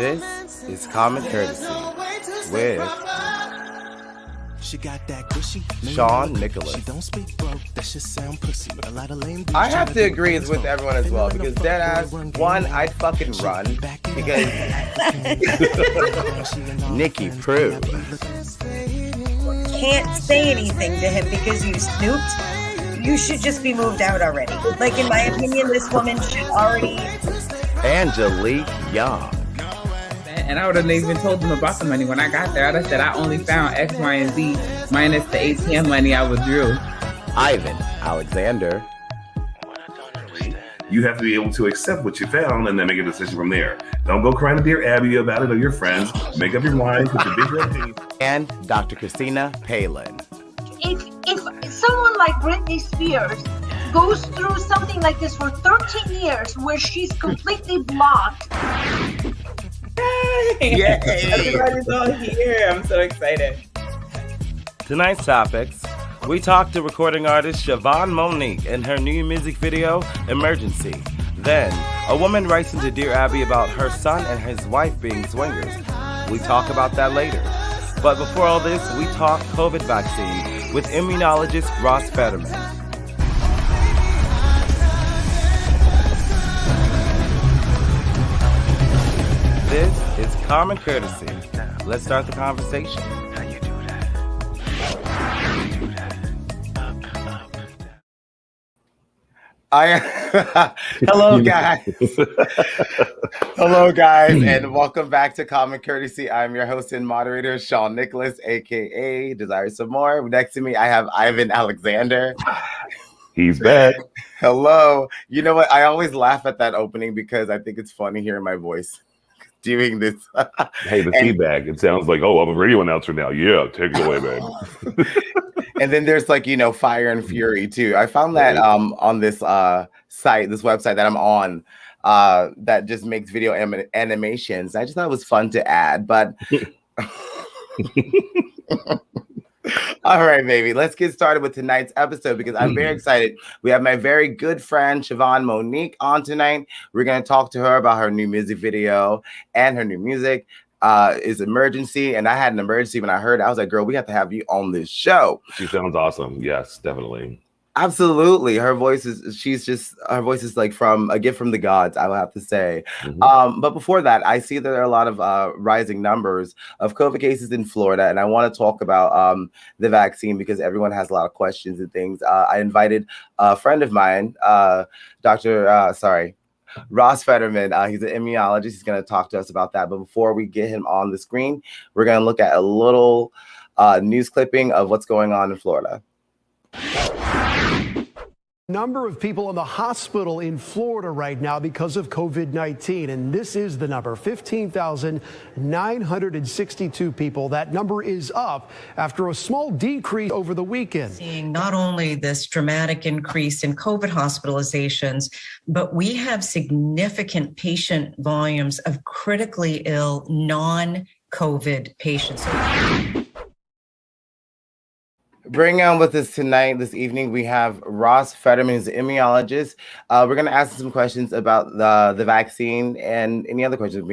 This is Common Courtesy with Sean Nicholas. I have to agree with everyone as well because deadass, one, I'd fucking run because Nikki Prue can't say anything to him because you snooped. You should just be moved out already. Like, in my opinion, this woman should already. Angelique Young. And I would have even told them about the money when I got there. I'd have said I only found X, Y, and Z minus the ATM money I withdrew. Ivan Alexander. You have to be able to accept what you found and then make a decision from there. Don't go crying to Dear Abby about it or your friends. Make up your mind, put your big red teeth. And Dr. Christina Palin. If someone like Britney Spears goes through something like this for 13 years where she's completely blocked. Yay! Everybody's all here. I'm so excited. Tonight's topics. We talked to recording artist Siobhan Monique and her new music video, Emergency. Then, a woman writes into Dear Abby about her son and his wife being swingers. We talk about that later. But before all this, we talk COVID vaccine with immunologist Ross Federman. This is Common Courtesy. Let's start the conversation. Hello, guys. Hello, guys, and welcome back to Common Courtesy. I'm your host and moderator, Sean Nicholas, aka Desire Some More. Next to me, I have Ivan Alexander. He's back. Hello. You know what? I always laugh at that opening because I think it's funny hearing my voice doing this. Hey, the feedback. It sounds like, oh, I'm a radio announcer now. Yeah, take it away, man. And then there's like, fire and fury too. I found that on this this website that I'm on that just makes video animations. I just thought it was fun to add, but all right, baby. Let's get started with tonight's episode because I'm very excited. We have my very good friend, Siobhan Monique, on tonight. We're going to talk to her about her new music video and her new music is Emergency. And I had an emergency when I heard it. I was like, girl, we have to have you on this show. She sounds awesome. Yes, definitely. Absolutely. Her voice is like from a gift from the gods, I will have to say. Mm-hmm. But before that, I see that there are a lot of rising numbers of COVID cases in Florida. And I want to talk about the vaccine because everyone has a lot of questions and things. I invited a friend of mine, Ross Federman. He's an immunologist. He's going to talk to us about that. But before we get him on the screen, we're going to look at a little news clipping of what's going on in Florida. Number of people in the hospital in Florida right now because of COVID-19. And this is the number, 15,962 people. That number is up after a small decrease over the weekend. Seeing not only this dramatic increase in COVID hospitalizations, but we have significant patient volumes of critically ill non-COVID patients. Bring on with us tonight, this evening, we have Ross Federman, who's an immunologist. We're going to ask some questions about the vaccine and any other questions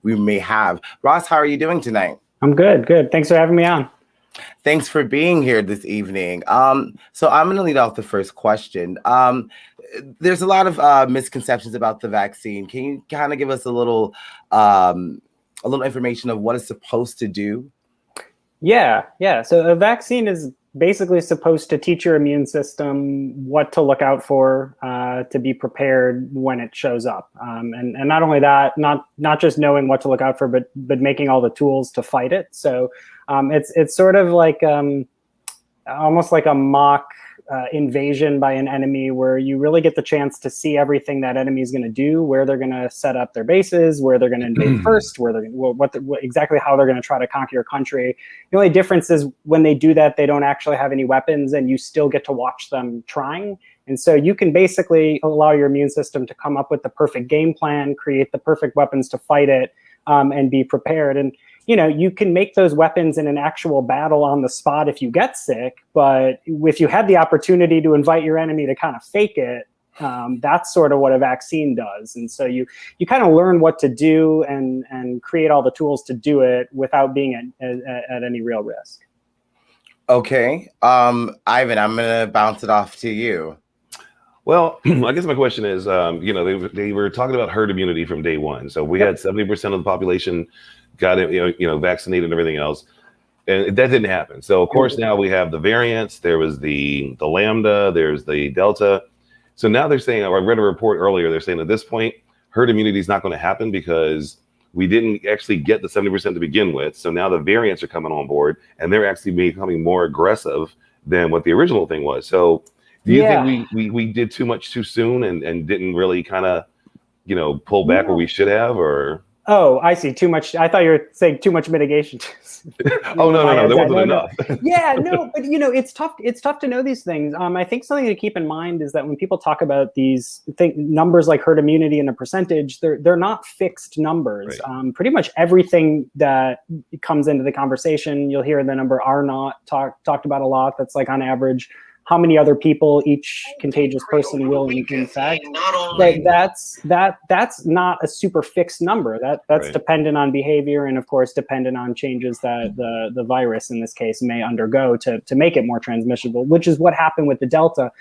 we may have. Ross, how are you doing tonight? I'm good. Thanks for having me on. Thanks for being here this evening. So I'm going to lead off the first question. There's a lot of misconceptions about the vaccine. Can you kind of give us a little information of what it's supposed to do? Yeah. So a vaccine is basically supposed to teach your immune system what to look out for to be prepared when it shows up. And not only that, not just knowing what to look out for, but making all the tools to fight it. So it's sort of like almost like a mock invasion by an enemy where you really get the chance to see everything that enemy is going to do, where they're going to set up their bases, where they're going to invade first, where they're exactly how they're going to try to conquer your country. The only difference is when they do that, they don't actually have any weapons and you still get to watch them trying. And so you can basically allow your immune system to come up with the perfect game plan, create the perfect weapons to fight it, and be prepared. And you can make those weapons in an actual battle on the spot if you get sick, but if you had the opportunity to invite your enemy to kind of fake it, That's sort of what a vaccine does. And so you kind of learn what to do and create all the tools to do it without being at any real risk. Okay. Ivan, I'm going to bounce it off to you. Well, I guess my question is, they were talking about herd immunity from day one. So we had 70% of the population got it, vaccinated and everything else. And that didn't happen. So of course now we have the variants. There was the Lambda, there's the Delta. So now they're saying, I read a report earlier, they're saying at this point, herd immunity is not going to happen because we didn't actually get the 70% to begin with. So now the variants are coming on board and they're actually becoming more aggressive than what the original thing was. So do you think we did too much too soon and didn't really kind of, pull back where we should have, or? Oh, I see. Too much. I thought you were saying too much mitigation. Oh, no. There wasn't enough. Yeah, no, but it's tough. It's tough to know these things. I think something to keep in mind is that when people talk about these numbers like herd immunity and a percentage, they're not fixed numbers. Right. Pretty much everything that comes into the conversation, you'll hear the number R naught talked about a lot. That's like on average how many other people each contagious person will infect. But that's not a super fixed number. That's right. Dependent on behavior and of course dependent on changes that the virus in this case may undergo to make it more transmissible, which is what happened with the Delta.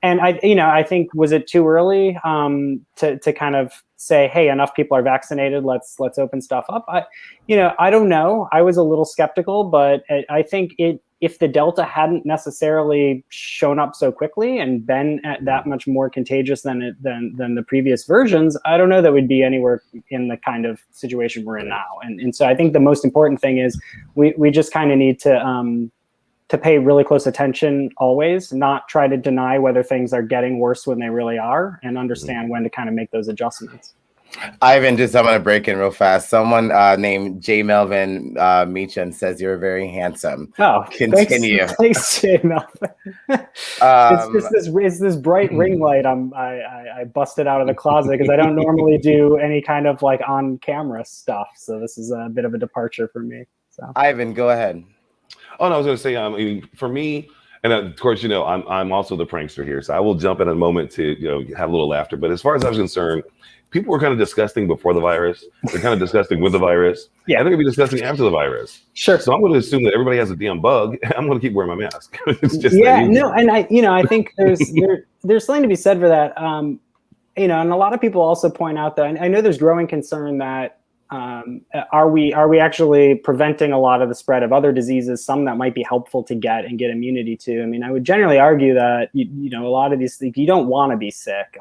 And I think, was it too early to kind of say, hey, enough people are vaccinated, let's open stuff up? I don't know. I was a little skeptical, but I think if the Delta hadn't necessarily shown up so quickly and been that much more contagious than the previous versions, I don't know that we'd be anywhere in the kind of situation we're in now. And so I think the most important thing is we just kind of need to pay really close attention always, not try to deny whether things are getting worse when they really are, and understand when to kind of make those adjustments. Ivan, I'm going to break in real fast. Someone named J. Melvin Meacham says you're very handsome. Oh, continue. Thanks J. Melvin. It's this bright ring light. I busted out of the closet because I don't normally do any kind of like on camera stuff. So this is a bit of a departure for me. So Ivan, go ahead. Oh, no, I was going to say, for me, and of course, I'm also the prankster here, so I will jump in a moment to, have a little laughter. But as far as I was concerned, people were kind of disgusting before the virus. They're kind of disgusting with the virus. Yeah, they're going to be disgusting after the virus. Sure. So I'm going to assume that everybody has a damn bug. And I'm going to keep wearing my mask. It's just and I think there's something to be said for that. And a lot of people also point out that I know there's growing concern that are we actually preventing a lot of the spread of other diseases, some that might be helpful to get immunity to? I mean, I would generally argue that a lot of these things you don't want to be sick.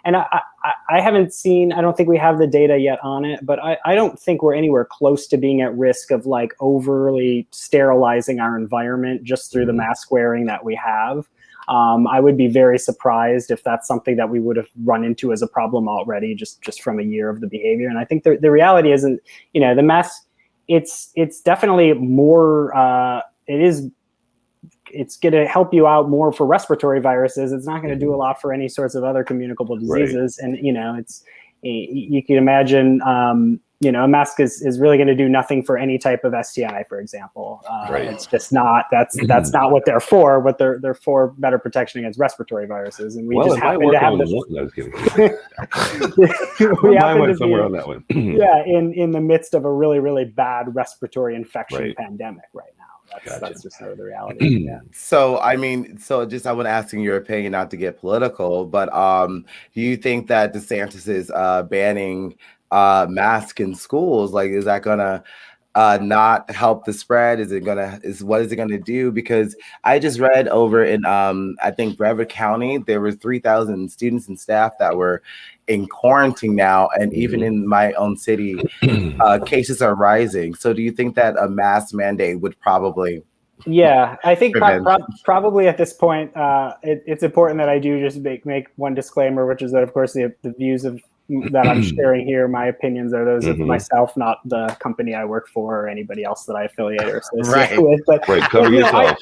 And I haven't seen, I don't think we have the data yet on it, but I don't think we're anywhere close to being at risk of like overly sterilizing our environment just through the mask wearing that we have. I would be very surprised if that's something that we would have run into as a problem already, just from a year of the behavior. And I think the reality isn't, the mask, it's definitely more, it's going to help you out more for respiratory viruses. It's not going to do a lot for any sorts of other communicable diseases. Right. And, you can imagine, a mask is really going to do nothing for any type of STI, for example. Right. It's just not, that's not what they're for, but they're for better protection against respiratory viruses. And we just happen to have this. No, I was kidding. Mine went somewhere on that one. Yeah. In the midst of a really, really bad respiratory infection pandemic right now. That's just sort of the reality. Yeah. So, I want to ask your opinion, not to get political, but do you think that DeSantis is banning masks in schools? Like, is that gonna not help the spread? What is it gonna do? Because I just read over in I think Brevard County, there were 3,000 students and staff that were in quarantine now, and even in my own city, cases are rising. So do you think that a mask mandate would probably? Yeah, I think probably at this point, it's important that I do just make one disclaimer, which is that, of course, the views that I'm sharing here, my opinions are those of myself, not the company I work for or anybody else that I affiliate or associate with. But cover yourself.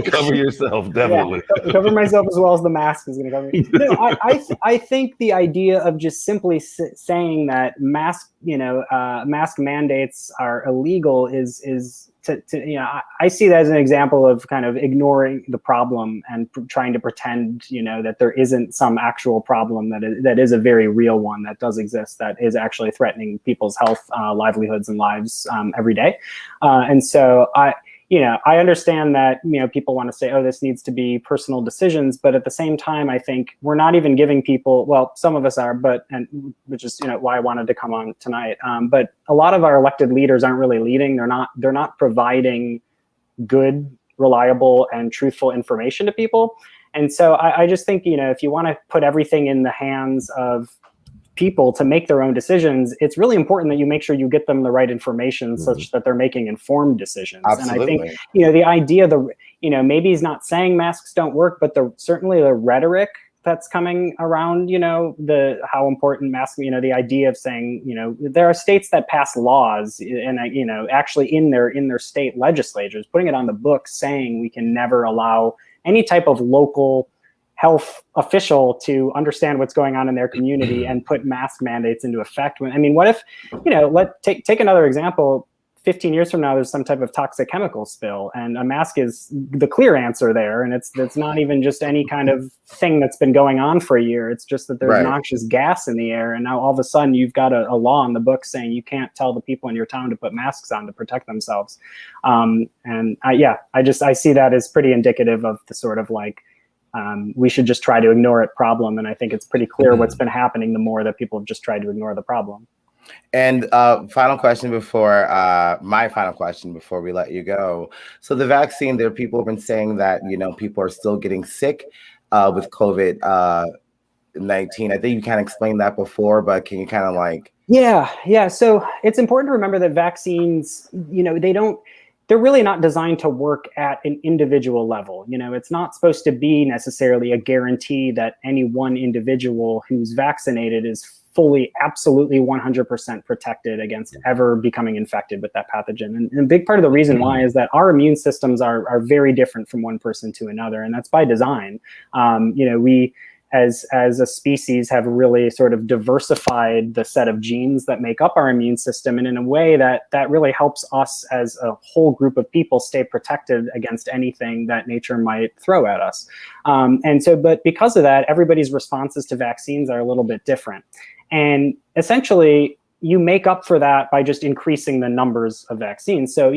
Cover yourself, definitely. Yeah, cover myself as well as the mask is going to cover me. No, I think the idea of just simply saying that mask mandates are illegal is I see that as an example of kind of ignoring the problem and trying to pretend, that there isn't some actual problem that is a very real one that does exist, that is actually threatening people's health, livelihoods, and lives every day. And so I understand that, people want to say, oh, this needs to be personal decisions. But at the same time, I think we're not even giving people, well, some of us are, which is, why I wanted to come on tonight. But a lot of our elected leaders aren't really leading. They're not providing good, reliable, and truthful information to people. And so I just think, if you want to put everything in the hands of people to make their own decisions, it's really important that you make sure you get them the right information such that they're making informed decisions. Absolutely. And I think, the idea, maybe he's not saying masks don't work, but certainly the rhetoric that's coming around, how important masks, the idea of saying, there are states that pass laws and, actually in their state legislatures, putting it on the books saying we can never allow any type of local health official to understand what's going on in their community and put mask mandates into effect. What if, take another example, 15 years from now, there's some type of toxic chemical spill and a mask is the clear answer there. And it's not even just any kind of thing that's been going on for a year. It's just that there's noxious gas in the air. And now all of a sudden you've got a law in the book saying you can't tell the people in your town to put masks on to protect themselves. I see that as pretty indicative of the sort of we should just try to ignore it problem. And I think it's pretty clear what's been happening the more that people have just tried to ignore the problem. And my final question before we let you go. So the vaccine, there are people who have been saying that, people are still getting sick with COVID-19. I think you kind of explained that before, but can you kind of Yeah. So it's important to remember that vaccines, they're really not designed to work at an individual level. It's not supposed to be necessarily a guarantee that any one individual who's vaccinated is fully, absolutely 100% protected against ever becoming infected with that pathogen. And a big part of the reason why is that our immune systems are very different from one person to another. And that's by design. We, as a species, have really sort of diversified the set of genes that make up our immune system, and in a way that really helps us as a whole group of people stay protected against anything that nature might throw at us. But because of that, everybody's responses to vaccines are a little bit different. And essentially, you make up for that by just increasing the numbers of vaccines. So,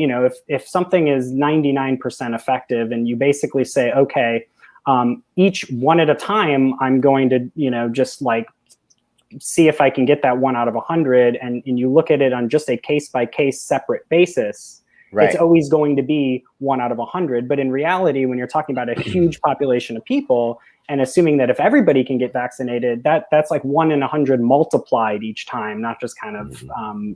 if something is 99% effective and you basically say, okay, each one at a time, I'm going to, just see if I can get that 1 out of 100. And you look at it on just a case by case separate basis, it's always going to be 1 out of 100. But in reality, when you're talking about a huge population of people, and assuming that if everybody can get vaccinated, that's like 1 in 100 multiplied each time, not just kind of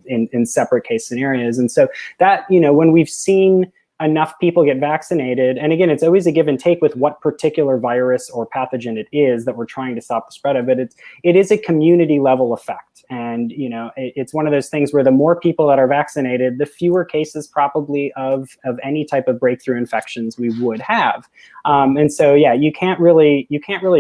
in separate case scenarios. And so that, when we've seen enough people get vaccinated, and again, it's always a give and take with what particular virus or pathogen it is that we're trying to stop the spread of, but it is a community level effect. And, it's one of those things where the more people that are vaccinated, the fewer cases probably of any type of breakthrough infections we would have. And so, you can't really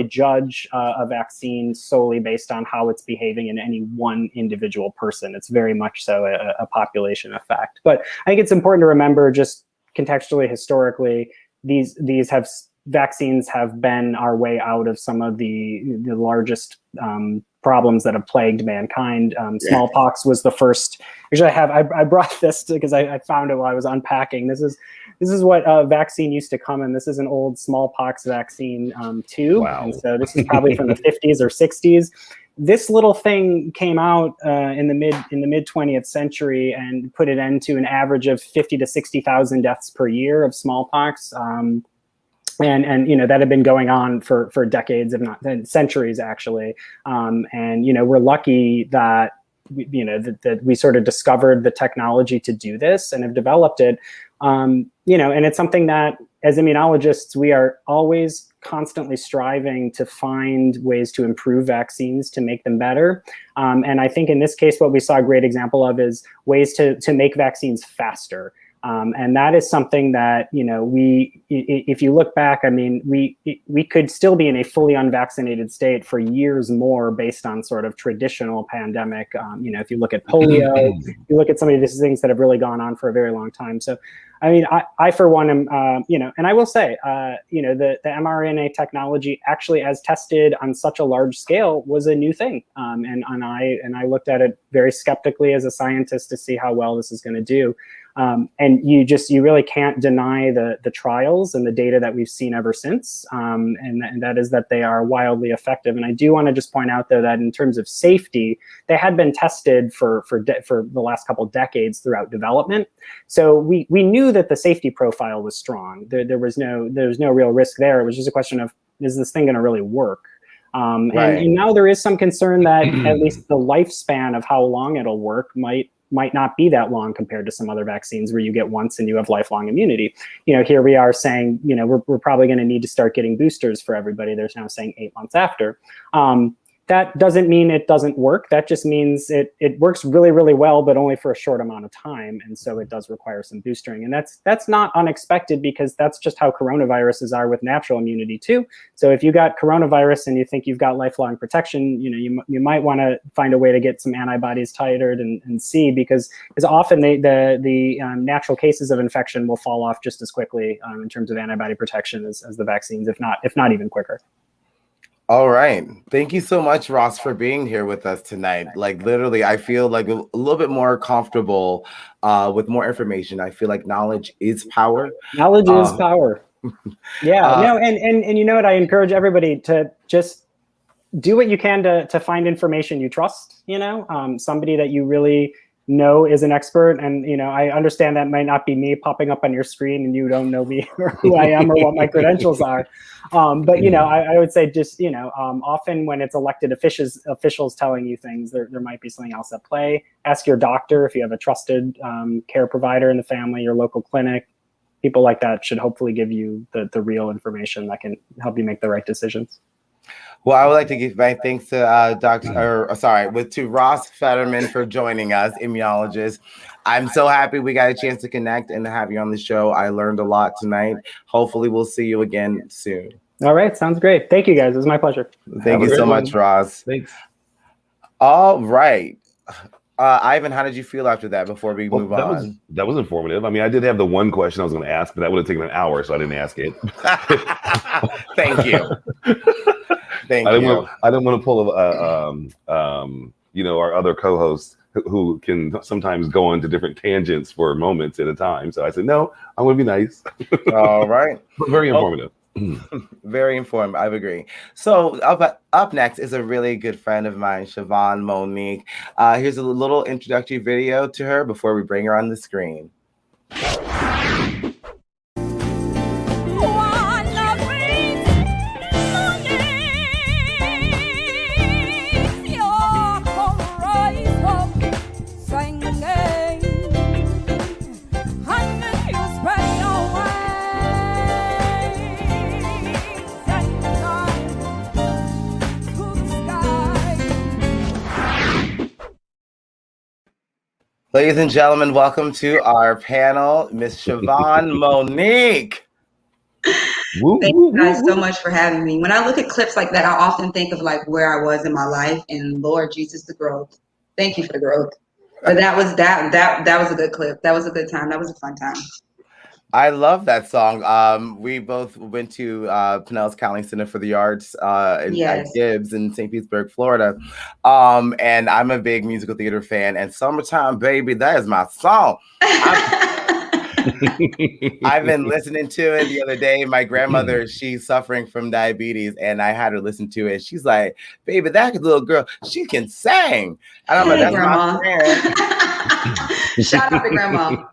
judge a vaccine solely based on how it's behaving in any one individual person. It's very much so a population effect. But I think it's important to remember, just contextually, historically, these vaccines have been our way out of some of the largest problems that have plagued mankind. Smallpox was the first. Actually, I brought this because I found it while I was unpacking. This is what vaccine used to come in. This is an old smallpox vaccine tube. Wow. And so this is probably from the 50s or 60s. This little thing came out in the mid 20th century and put an end to an average of 50 to 60,000 deaths per year of smallpox. And that had been going on for decades, if not centuries, actually. We're lucky that that we sort of discovered the technology to do this and have developed it. And it's something that, as immunologists, we are always constantly striving to find ways to improve vaccines, to make them better. And I think in this case, what we saw a great example of is ways to make vaccines faster. And that is something that, if you look back, I mean, we could still be in a fully unvaccinated state for years more based on sort of traditional pandemic. If you look at polio, you look at some of these things that have really gone on for a very long time. So, I mean, I for one am, and I will say, the mRNA technology actually, as tested on such a large scale, was a new thing. And I looked at it very skeptically as a scientist to see how well this is going to do. And you really can't deny the trials and the data that we've seen ever since. And that is that they are wildly effective. And I do want to just point out, though, that in terms of safety, they had been tested for the last couple of decades throughout development. So we knew that the safety profile was strong. There was no real risk there. It was just a question of, is this thing going to really work? Right. And now there is some concern that at least the lifespan of how long it'll work might not be that long compared to some other vaccines where you get once and you have lifelong immunity. Here we are saying, we're probably going to need to start getting boosters for everybody. There's now saying 8 months after. That doesn't mean it doesn't work. That just means it works really, really well, but only for a short amount of time. And so it does require some boostering. And that's not unexpected, because that's just how coronaviruses are with natural immunity too. So if you got coronavirus and you think you've got lifelong protection, you might want to find a way to get some antibodies titered and see, because often the natural cases of infection will fall off just as quickly in terms of antibody protection as the vaccines, if not even quicker. All right. Thank you so much, Ross, for being here with us tonight. Like, literally, I feel like a little bit more comfortable with more information. I feel like knowledge is power. Knowledge is power. Yeah. And you know what? I encourage everybody to just do what you can to find information you trust, somebody that you really know is an expert. And, I understand that might not be me popping up on your screen and you don't know me or who I am or what my credentials are. But, I would say just, often when it's elected officials telling you things, there might be something else at play. Ask your doctor if you have a trusted care provider in the family, your local clinic. People like that should hopefully give you the real information that can help you make the right decisions. Well, I would like to give my thanks to to Ross Federman for joining us, immunologist. I'm so happy we got a chance to connect and to have you on the show. I learned a lot tonight. Hopefully, we'll see you again soon. All right, sounds great. Thank you, guys. It was my pleasure. Thank you so much, Ross. Thanks. All right. Ivan, how did you feel after that before we move on? That was informative. I mean, I did have the one question I was going to ask, but that would have taken an hour, so I didn't ask it. Thank you. I didn't want to pull our other co-hosts who can sometimes go into different tangents for moments at a time. So I said, no, I'm going to be nice. All right. Very informative. Very informative. I agree. So up next is a really good friend of mine, Siobhan Monique. Here's a little introductory video to her before we bring her on the screen. Ladies and gentlemen, welcome to our panel, Miss Siobhan Monique. Thank you guys so much for having me. When I look at clips like that, I often think of like where I was in my life, and Lord Jesus, the growth. Thank you for the growth. But that was a good clip. That was a good time. That was a fun time. I love that song. We both went to Pinellas County Center for the Arts at Gibbs in St. Petersburg, Florida. And I'm a big musical theater fan. And Summertime Baby, that is my song. I've been listening to it the other day. My grandmother, she's suffering from diabetes, and I had her listen to it. She's like, baby, that little girl, she can sing. And I'm like, that's Grandma. my friend. Shout out to Grandma.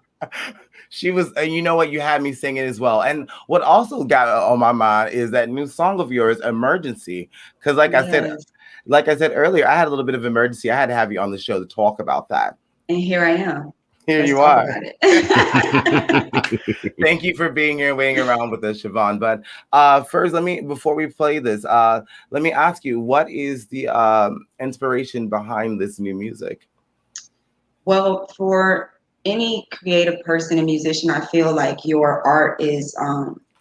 She was, you know what? You had me singing as well. And what also got on my mind is that new song of yours, Emergency. Because like I said earlier, I had a little bit of emergency. I had to have you on the show to talk about that. And here I am. Let's you are. Thank you for being here and waiting around with us, Siobhan. But first, before we play this, let me ask you, what is the inspiration behind this new music? Well, for any creative person and musician, I feel like your art is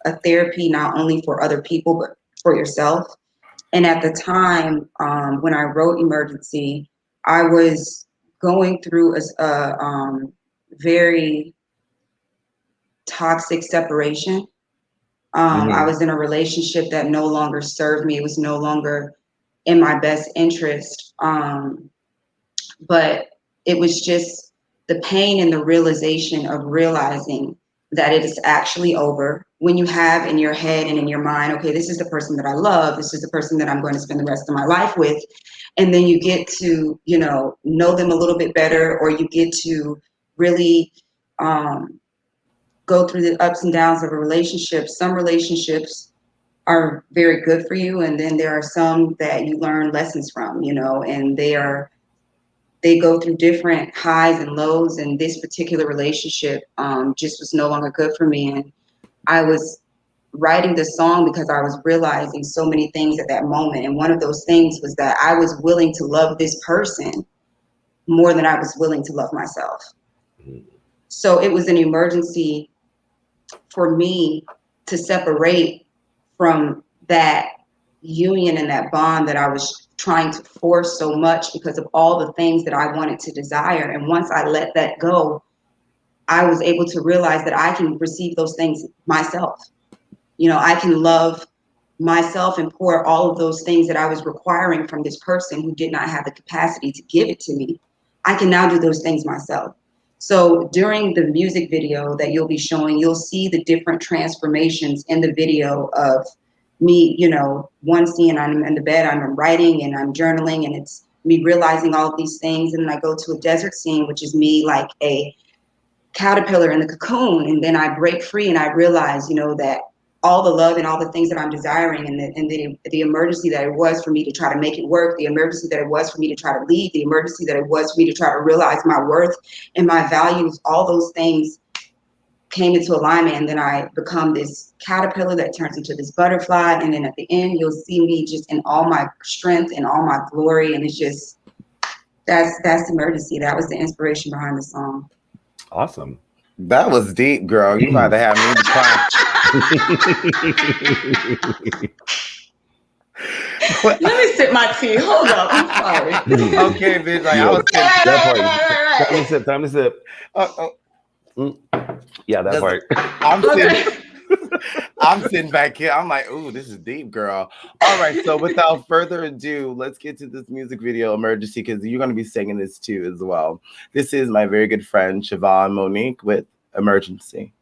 a therapy, not only for other people, but for yourself. And at the time when I wrote Emergency, I was going through a very toxic separation. I was in a relationship that no longer served me. It was no longer in my best interest. But it was just the pain and the realization of realizing that it is actually over. When you have in your head and in your mind, okay, this is the person that I love, this is the person that I'm going to spend the rest of my life with. And then you get to, you know them a little bit better, or you get to really go through the ups and downs of a relationship. Some relationships are very good for you, and then there are some that you learn lessons from, and they go through different highs and lows, and this particular relationship just was no longer good for me. And I was writing this song because I was realizing so many things at that moment. And one of those things was that I was willing to love this person more than I was willing to love myself. So it was an emergency for me to separate from that union and that bond that I was trying to force so much because of all the things that I wanted to desire. And once I let that go, I was able to realize that I can receive those things myself. I can love myself and pour all of those things that I was requiring from this person who did not have the capacity to give it to me. I can now do those things myself. So during the music video that you'll be showing, you'll see the different transformations in the video of me, one scene I'm in the bed, I'm writing and I'm journaling, and it's me realizing all of these things. And then I go to a desert scene, which is me like a caterpillar in the cocoon. And then I break free and I realize, that all the love and all the things that I'm desiring, and the emergency that it was for me to try to make it work, the emergency that it was for me to try to leave, the emergency that it was for me to try to realize my worth and my values, all those things came into alignment. And then I become this caterpillar that turns into this butterfly. And then at the end, you'll see me just in all my strength and all my glory. And it's just, that's emergency. That was the inspiration behind the song. Awesome. That was deep, girl. You about to have me cry. Let me sip my tea. Hold up. I'm sorry. Okay, bitch. Like, I was Time to sip. Yeah, that part. I'm sitting back here. I'm like, ooh, this is deep, girl. All right. So without further ado, let's get to this music video, Emergency, because you're going to be singing this too as well. This is my very good friend, Siobhan Monique, with Emergency.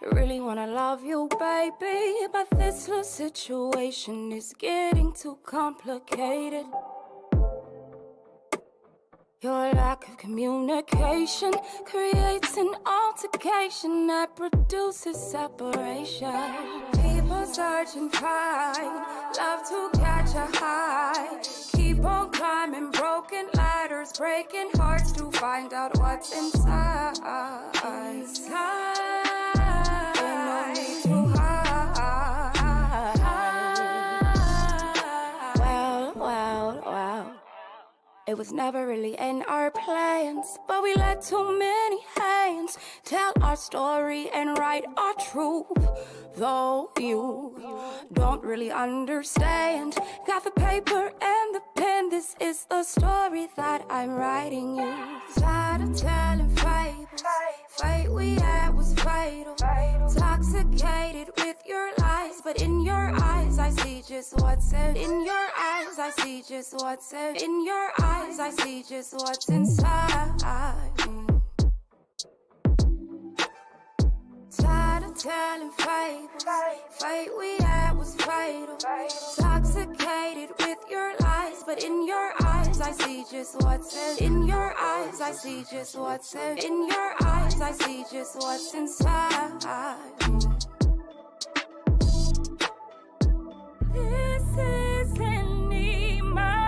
I really wanna love you, baby, but this little situation is getting too complicated. Your lack of communication creates an altercation that produces separation. People search and find love to catch a high. Keep on climbing broken ladders, breaking hearts to find out what's inside. No need to hide. Well. It was never really in our plans, but we let too many hands tell our story and write our truth. Though you don't really understand, got the paper and the pen, this is the story that I'm writing you. Tired of telling fables, fate we had was fatal. Intoxicated with your lies, but in your eyes I see just what's in your eyes. I see just what's in your eyes. I see just what's inside. Tired of telling fables, fate we had was fatal. Intoxicated with your lies, but in your eyes I see just what's in your eyes. I see just what's in your eyes. I see just what's inside. This is an emergency.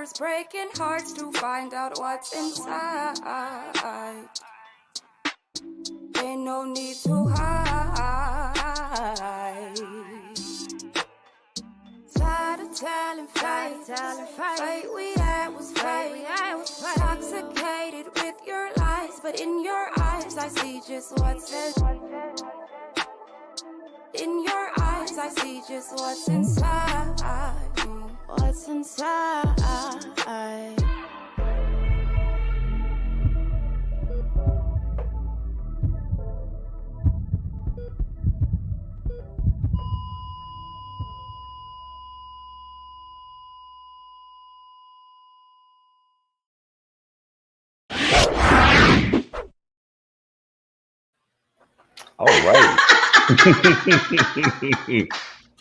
waters, breaking hearts to find out what's inside. Ain't no need to hide. Tired of telling fate we had was fake. Intoxicated with your lies, but in your eyes I see just what's inside. In your eyes I see just what's inside. What's inside. All right.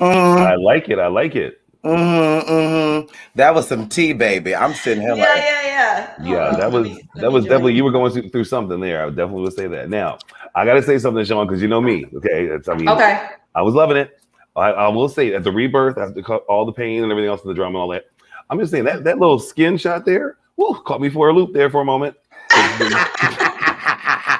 I like it. I like it. That was some tea, baby. I'm sitting here Yeah. Yeah, that was definitely, you were going through something there. I definitely would say that. Now, I got to say something, Sean, because you know me. Okay, Okay. I was loving it. I will say, at the rebirth, after all the pain and everything else, and the drama and all that, I'm just saying that little skin shot there, caught me for a loop there for a moment.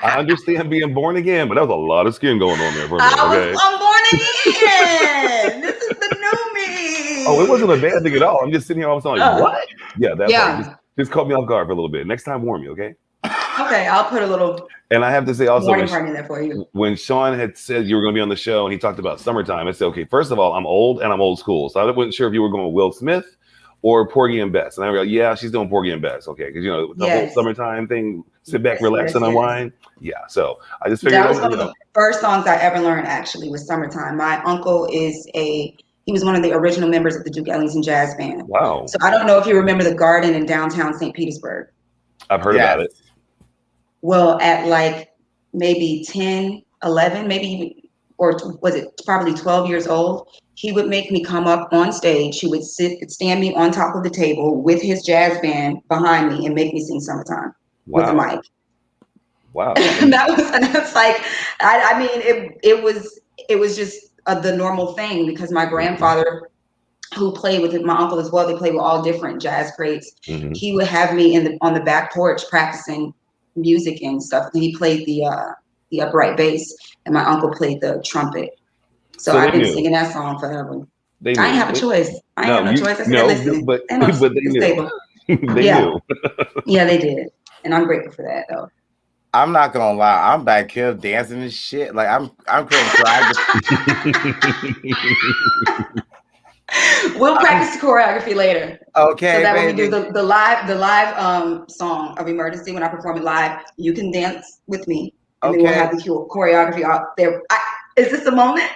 I understand being born again, but that was a lot of skin going on there for me. Okay? I'm born again. This is the new me. Oh, it wasn't a bad thing at all. I'm just sitting here all of a sudden like, what? Yeah, that just caught me off guard for a little bit. Next time, warn me, okay? Okay, I'll put a little. And I have to say also, in there for you. When Sean had said you were going to be on the show and he talked about summertime, I said, okay, first of all, I'm old and I'm old school. So I wasn't sure if you were going with Will Smith or Porgy and Bess. And I was like, yeah, she's doing Porgy and Bess. Okay, because, the whole summertime thing, sit back, relax, and unwind. Yeah, so I just figured that was one of the first songs I ever learned, actually, was Summertime. My uncle he was one of the original members of the Duke Ellington Jazz Band. Wow. So I don't know if you remember the Garden in downtown St. Petersburg. I've heard about it. Well, at like maybe 10, 11, maybe even, or was it probably 12 years old, he would make me come up on stage. He would stand me on top of the table with his jazz band behind me and make me sing Summertime with a mic. Wow. And that's like, I mean, it was just the normal thing, because my grandfather, who played with my uncle as well, they played with all different jazz greats. Mm-hmm. He would have me on the back porch practicing music and stuff. And he played the upright bass, and my uncle played the trumpet. So I've been singing that song forever. I didn't have a choice. I didn't have no choice. I said, listen, but they knew. They knew. Yeah, they did. And I'm grateful for that, though. I'm not gonna lie, I'm back here dancing and shit. Like I'm creating choreography. We'll practice the choreography later. Okay. So that when we do the live song of Emergency, when I perform it live, you can dance with me. And then we'll have the choreography out there. Is this a moment?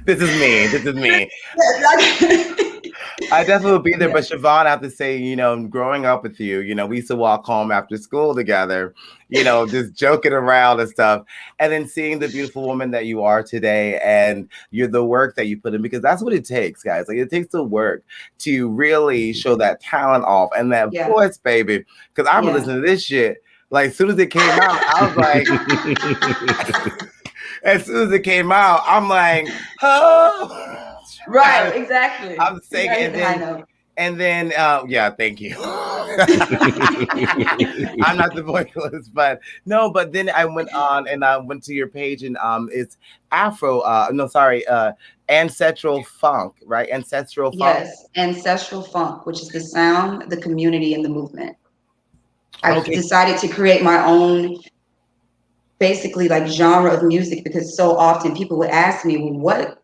This is me. I definitely will be there, but Siobhan, I have to say, growing up with you, we used to walk home after school together, just joking around and stuff, and then seeing the beautiful woman that you are today, and the work that you put in, because that's what it takes, guys. Like, it takes the work to really show that talent off and that voice, baby. Because I was listening to this shit, like, as soon as it came out, I was like, as soon as it came out, I'm like, oh. Right, exactly. I'm singing, and then, thank you. I'm not the vocalist, but then I went on and I went to your page, and it's Ancestral Funk, right? Ancestral Funk. Yes, Ancestral Funk, which is the sound, the community, and the movement. I've decided to create my own, basically, like, genre of music, because so often people would ask me, well, what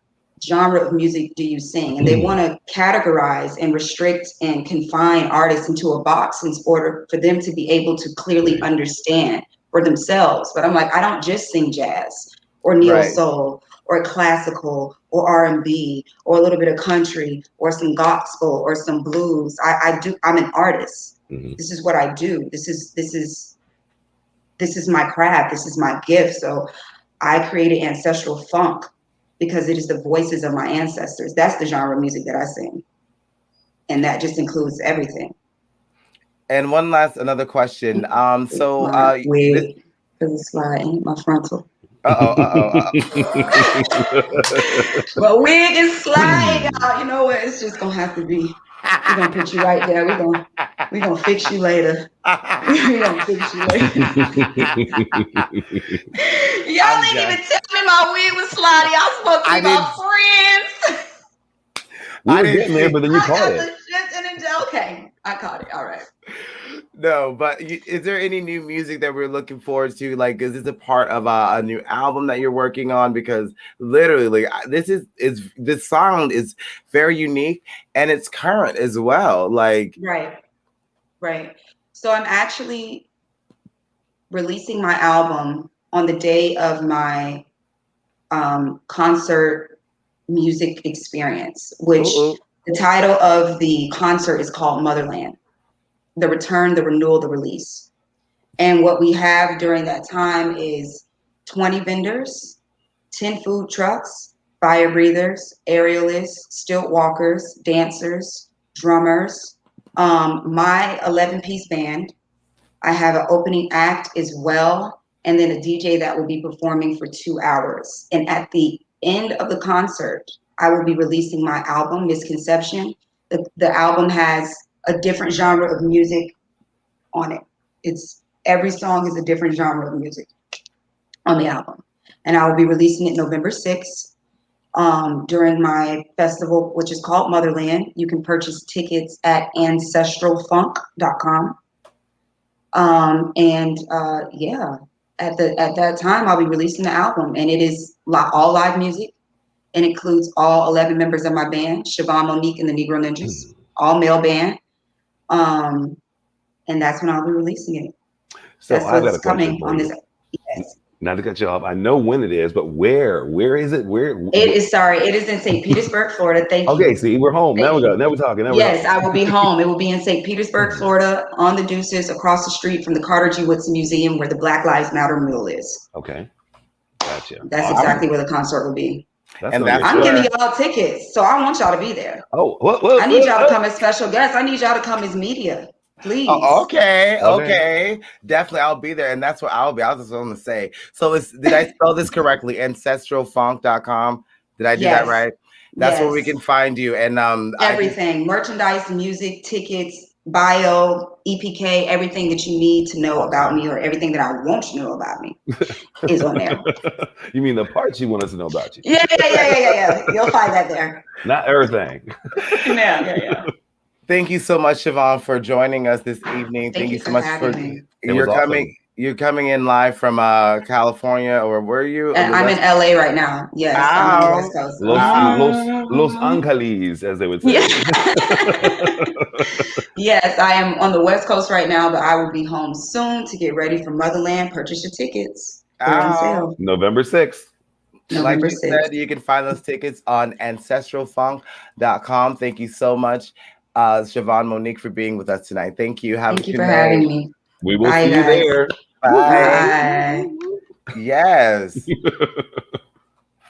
genre of music do you sing? And they want to categorize and restrict and confine artists into a box in order for them to be able to clearly understand for themselves. But I'm like, I don't just sing jazz or neo soul or classical or R&B or a little bit of country or some gospel or some blues. I'm an artist. Mm-hmm. This is what I do. This is my craft. This is my gift. So I created Ancestral Funk, because it is the voices of my ancestors. That's the genre of music that I sing. And that just includes everything. And another question. Wait, because it's sliding my frontal. But wig is sliding out. You know what? It's just gonna have to be. We're gonna put you right there. We're gonna fix you later. We're gonna fix you later. Y'all didn't even tell me my wig was sliding. Y'all supposed to be my friends. We were getting there, but then you caught it. Okay, I caught it. All right. No, but is there any new music that we're looking forward to? Like, is this a part of a new album that you're working on? Because literally, this sound is very unique and it's current as well. Like, right. So I'm actually releasing my album on the day of my concert music experience, which the title of the concert is called Motherland. The return, the renewal, the release. And what we have during that time is 20 vendors, 10 food trucks, fire breathers, aerialists, stilt walkers, dancers, drummers, my 11-piece band. I have an opening act as well, and then a DJ that will be performing for 2 hours. And at the end of the concert, I will be releasing my album, Misconception. The album has a different genre of music on it. Every song is a different genre of music on the album. And I will be releasing it November 6th during my festival, which is called Motherland. You can purchase tickets at ancestralfunk.com. At that time, I'll be releasing the album, and it is all live music, and includes all 11 members of my band, Siobhan Monique and the Negro Ninjas, all male band. And that's when I'll be releasing it. So that's what's coming on this. Yes. Not to cut you off, I know when it is, but where is it? It is in St. Petersburg, Florida. Thank you. Okay, see, we're home. Now we're talking. Yes, I will be home. It will be in St. Petersburg, Florida, on the Deuces, across the street from the Carter G. Woodson Museum, where the Black Lives Matter mural is. Okay, gotcha. That's exactly where the concert will be. I'm giving y'all tickets, so I want y'all to be there. Oh, I need y'all to come as special guests. I need y'all to come as media. Please. Okay. Definitely, I'll be there, and that's what I'll be. I was just going to say. So, did I spell this correctly? Ancestralfunk.com. Did I do that right? That's where we can find you, and everything: merchandise, music, tickets, bio, EPK, everything that you need to know about me, or everything that I want you to know about me, is on there. You mean the parts you want us to know about you? Yeah. You'll find that there. Not everything. Yeah. Thank you so much, Siobhan, for joining us this evening. Thank you so much for you're coming. Awesome. You're coming in live from California, or where are you? I'm in LA right now. Yes, I'm on the West Coast. Los Angeles, as they would say. Yeah. Yes, I am on the West Coast right now, but I will be home soon to get ready for Motherland. Purchase your tickets. They're on sale. November 6th. Like you said, you can find those tickets on ancestralfunk.com. Thank you so much, Siobhan Monique, for being with us tonight. Thank you. Thank you for having me. We will see you there. Bye. Yes.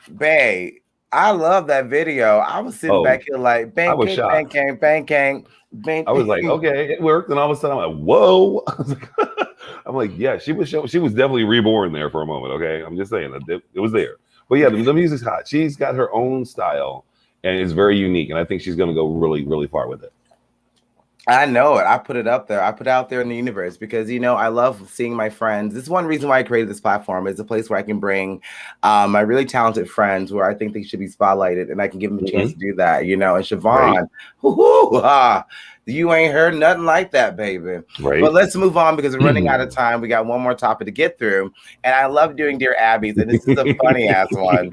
Bae, I love that video. I was sitting back here like, bang, I was bang, bang, bang, bang, bang. I was like, okay, it worked. And all of a sudden I'm like, whoa. I'm like, yeah, she was definitely reborn there for a moment. Okay. I'm just saying that it was there. But yeah, the music's hot. She's got her own style and it's very unique. And I think she's going to go really, really far with it. I know it. I put it up there. I put it out there in the universe because, I love seeing my friends. This is one reason why I created this platform. It's a place where I can bring my really talented friends where I think they should be spotlighted and I can give them a chance to do that, And Siobhan, you ain't heard nothing like that, baby. Right. But let's move on because we're running out of time. We got one more topic to get through. And I love doing Dear Abby's, and this is a funny ass one.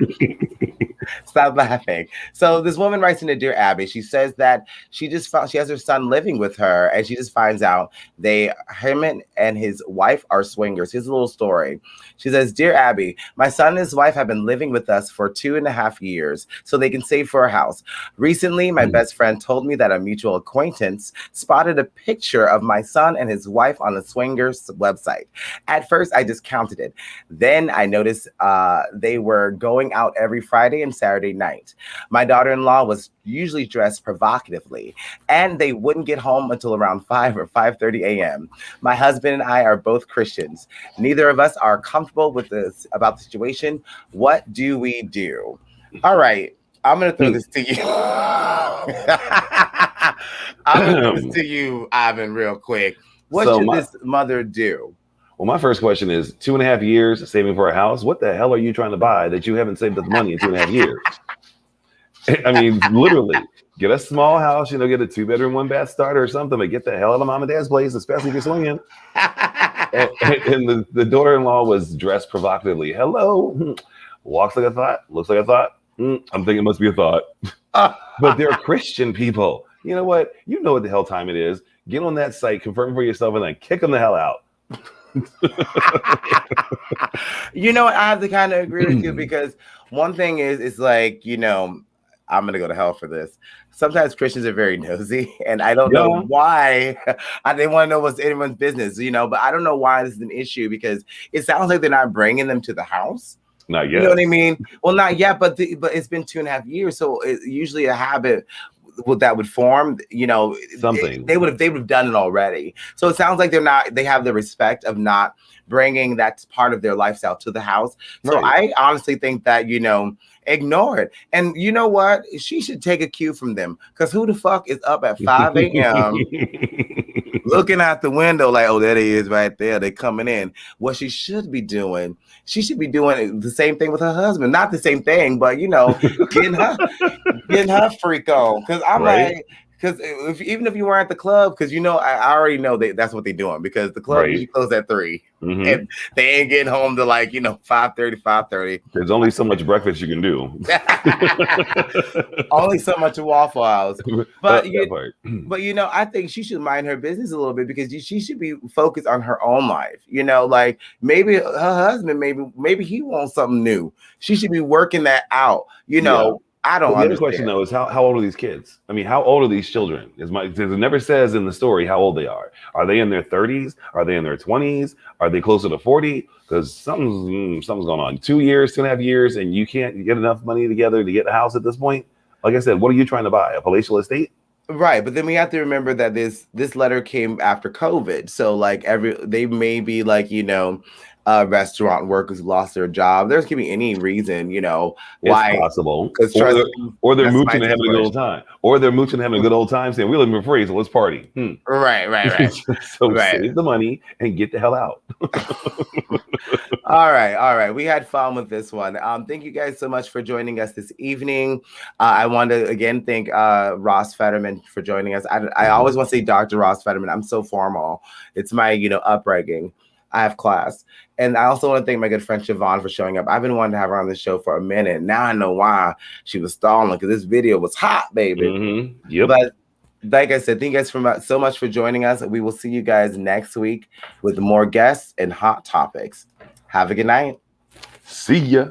Stop laughing. So this woman writes into Dear Abby. She says that she has her son living with her, and she just finds out him and his wife are swingers. Here's a little story. She says, Dear Abby, my son and his wife have been living with us for 2.5 years so they can save for a house. Recently, my best friend told me that a mutual acquaintance spotted a picture of my son and his wife on the swingers website. At first, I discounted it. Then I noticed they were going out every Friday and p.m. Saturday night. My daughter-in-law was usually dressed provocatively, and they wouldn't get home until around 5 or 5:30 a.m. My husband and I are both Christians. Neither of us are comfortable with this about the situation. What do we do? All right, I'm going to throw this to you. I'm going to throw this to you, Ivan, real quick. What should this mother do? Well, my first question is 2.5 years saving for a house. What the hell are you trying to buy that you haven't saved up the money in 2.5 years? I mean, literally, get a small house, get a 2-bedroom, 1-bath starter or something, but get the hell out of mom and dad's place, especially if you're swinging. and the daughter-in-law was dressed provocatively. Hello, walks like a thought, looks like a thought. I'm thinking it must be a thought. But they're Christian people. You know what? You know what the hell time it is. Get on that site, confirm for yourself, and then kick them the hell out. You know what? I have to kind of agree with you, because one thing is, it's like, I'm going to go to hell for this. Sometimes Christians are very nosy, and I don't know why. They want to know what's anyone's business, but I don't know why this is an issue, because it sounds like they're not bringing them to the house. Not yet. You know what I mean? Well, not yet, but it's been 2.5 years. So it's usually a habit that would form, something they would have done it already. So it sounds like they have the respect of not bringing that part of their lifestyle to the house. So I honestly think that, ignore it. And you know what? She should take a cue from them, because who the fuck is up at 5 a.m. looking out the window like, oh, there he is right there. They're coming in. What she should be doing, she should be doing the same thing with her husband. Not the same thing, but, getting her freak on. Because I'm like, because even if you weren't at the club, because I already know that's what they're doing, because the club usually closes at 3, and they ain't getting home to 5:30. There's only so much breakfast you can do. Only so much at Waffle House. But I think she should mind her business a little bit, because she should be focused on her own life. Like maybe her husband, maybe he wants something new. She should be working that out. I don't understand. The other question, though, is how old are these kids? I mean, how old are these children? It never says in the story how old they are. Are they in their 30s? Are they in their 20s? Are they closer to 40? Because something's going on. 2 years, 2.5 years, and you can't get enough money together to get a house at this point? Like I said, what are you trying to buy? A palatial estate? Right, but then we have to remember that this letter came after COVID. So they may be restaurant workers who lost their job. There could be any reason, why. It's possible. Or they're mooching and having a good old time. Or they're mooching and having a good old time saying, we're looking for free, so let's party. Right. So save the money and get the hell out. All right. We had fun with this one. Thank you guys so much for joining us this evening. I want to again thank Ross Federman for joining us. I always want to say Dr. Ross Federman. I'm so formal. It's my, upbringing. I have class. And I also want to thank my good friend Siobhan for showing up. I've been wanting to have her on the show for a minute. Now I know why she was stalling, because this video was hot, baby. Yep. But like I said, thank you guys so much for joining us. We will see you guys next week with more guests and hot topics. Have a good night. See ya.